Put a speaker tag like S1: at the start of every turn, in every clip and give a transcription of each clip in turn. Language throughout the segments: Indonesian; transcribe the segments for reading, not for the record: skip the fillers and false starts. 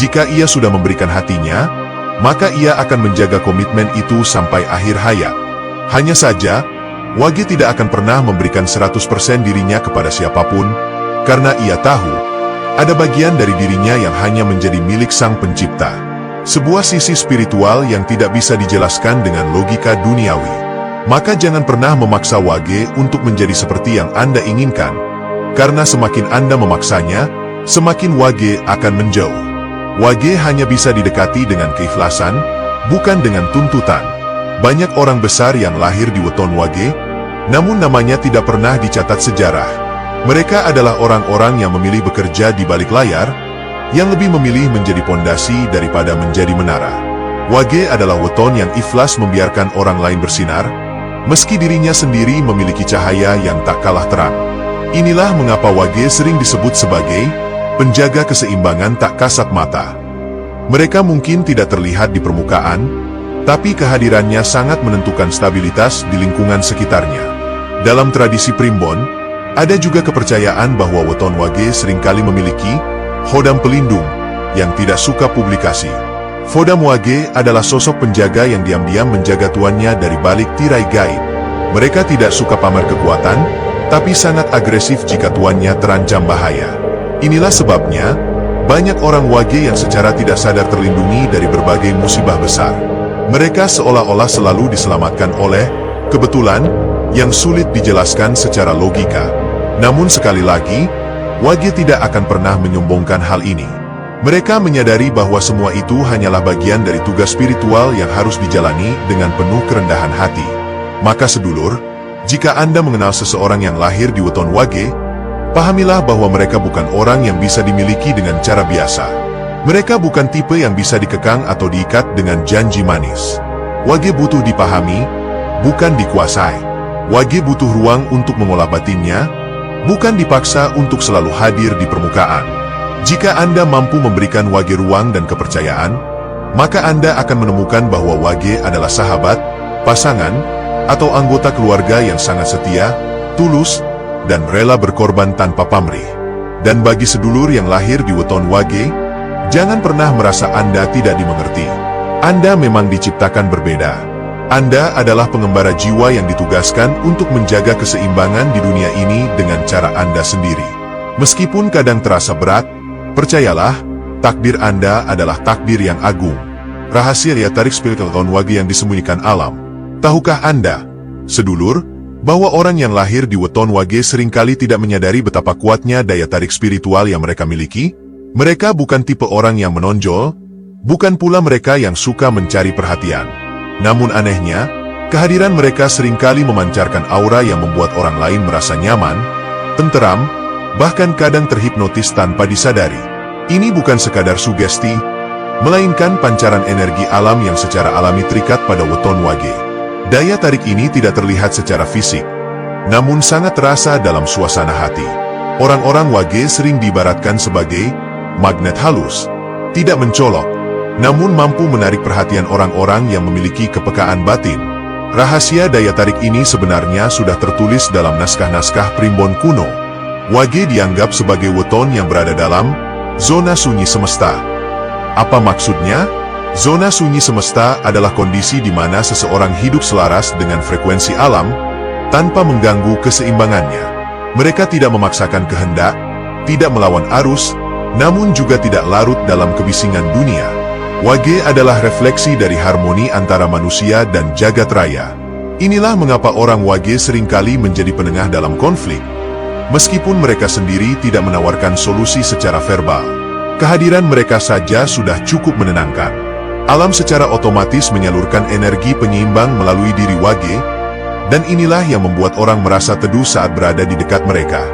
S1: Jika ia sudah memberikan hatinya, maka ia akan menjaga komitmen itu sampai akhir hayat. Hanya saja, Wage tidak akan pernah memberikan 100% dirinya kepada siapapun, karena ia tahu, ada bagian dari dirinya yang hanya menjadi milik Sang Pencipta. Sebuah sisi spiritual yang tidak bisa dijelaskan dengan logika duniawi. Maka jangan pernah memaksa Wage untuk menjadi seperti yang Anda inginkan, karena semakin Anda memaksanya, semakin Wage akan menjauh. Wage hanya bisa didekati dengan keikhlasan, bukan dengan tuntutan. Banyak orang besar yang lahir di weton Wage, namun namanya tidak pernah dicatat sejarah. Mereka adalah orang-orang yang memilih bekerja di balik layar, yang lebih memilih menjadi pondasi daripada menjadi menara. Wage adalah weton yang ikhlas membiarkan orang lain bersinar, meski dirinya sendiri memiliki cahaya yang tak kalah terang. Inilah mengapa Wage sering disebut sebagai penjaga keseimbangan tak kasat mata. Mereka mungkin tidak terlihat di permukaan, tapi kehadirannya sangat menentukan stabilitas di lingkungan sekitarnya. Dalam tradisi Primbon, ada juga kepercayaan bahwa weton Wage seringkali memiliki khodam pelindung yang tidak suka publikasi. Khodam Wage adalah sosok penjaga yang diam-diam menjaga tuannya dari balik tirai gaib. Mereka tidak suka pamer kekuatan, tapi sangat agresif jika tuannya terancam bahaya. Inilah sebabnya, banyak orang Wage yang secara tidak sadar terlindungi dari berbagai musibah besar. Mereka seolah-olah selalu diselamatkan oleh kebetulan yang sulit dijelaskan secara logika. Namun sekali lagi, Wage tidak akan pernah menyombongkan hal ini. Mereka menyadari bahwa semua itu hanyalah bagian dari tugas spiritual yang harus dijalani dengan penuh kerendahan hati. Maka sedulur, jika Anda mengenal seseorang yang lahir di weton Wage, pahamilah bahwa mereka bukan orang yang bisa dimiliki dengan cara biasa. Mereka bukan tipe yang bisa dikekang atau diikat dengan janji manis. Wage butuh dipahami, bukan dikuasai. Wage butuh ruang untuk mengolah batinnya, bukan dipaksa untuk selalu hadir di permukaan. Jika Anda mampu memberikan Wage ruang dan kepercayaan, maka Anda akan menemukan bahwa Wage adalah sahabat, pasangan, atau anggota keluarga yang sangat setia, tulus, dan rela berkorban tanpa pamrih. Dan bagi sedulur yang lahir di weton Wage, jangan pernah merasa Anda tidak dimengerti. Anda memang diciptakan berbeda. Anda adalah pengembara jiwa yang ditugaskan untuk menjaga keseimbangan di dunia ini dengan cara Anda sendiri. Meskipun kadang terasa berat, percayalah, takdir Anda adalah takdir yang agung. Rahasia daya tarik spiritual Wage yang disembunyikan alam. Tahukah Anda, sedulur, bahwa orang yang lahir di weton Wage seringkali tidak menyadari betapa kuatnya daya tarik spiritual yang mereka miliki? Mereka bukan tipe orang yang menonjol, bukan pula mereka yang suka mencari perhatian. Namun anehnya, kehadiran mereka seringkali memancarkan aura yang membuat orang lain merasa nyaman, tenteram, bahkan kadang terhipnotis tanpa disadari. Ini bukan sekadar sugesti, melainkan pancaran energi alam yang secara alami terikat pada weton Wage. Daya tarik ini tidak terlihat secara fisik, namun sangat terasa dalam suasana hati. Orang-orang Wage sering diibaratkan sebagai magnet halus, tidak mencolok, namun mampu menarik perhatian orang-orang yang memiliki kepekaan batin. Rahasia daya tarik ini sebenarnya sudah tertulis dalam naskah-naskah Primbon kuno. Wage dianggap sebagai weton yang berada dalam zona sunyi semesta. Apa maksudnya? Zona sunyi semesta adalah kondisi di mana seseorang hidup selaras dengan frekuensi alam, tanpa mengganggu keseimbangannya. Mereka tidak memaksakan kehendak, tidak melawan arus, namun juga tidak larut dalam kebisingan dunia. Wage adalah refleksi dari harmoni antara manusia dan jagat raya. Inilah mengapa orang Wage seringkali menjadi penengah dalam konflik, meskipun mereka sendiri tidak menawarkan solusi secara verbal. Kehadiran mereka saja sudah cukup menenangkan. Alam secara otomatis menyalurkan energi penyeimbang melalui diri Wage, dan inilah yang membuat orang merasa teduh saat berada di dekat mereka.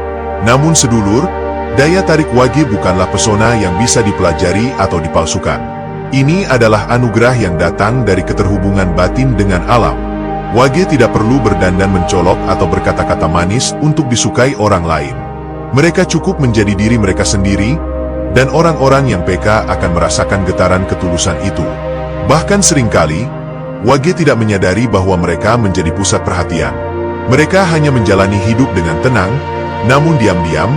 S1: Namun sedulur, daya tarik Wage bukanlah pesona yang bisa dipelajari atau dipalsukan. Ini adalah anugerah yang datang dari keterhubungan batin dengan alam. Wage tidak perlu berdandan mencolok atau berkata-kata manis untuk disukai orang lain. Mereka cukup menjadi diri mereka sendiri, dan orang-orang yang peka akan merasakan getaran ketulusan itu. Bahkan seringkali, Wage tidak menyadari bahwa mereka menjadi pusat perhatian. Mereka hanya menjalani hidup dengan tenang, namun diam-diam,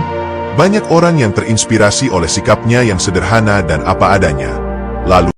S1: Banyak orang yang terinspirasi oleh sikapnya yang sederhana dan apa adanya. Lalu,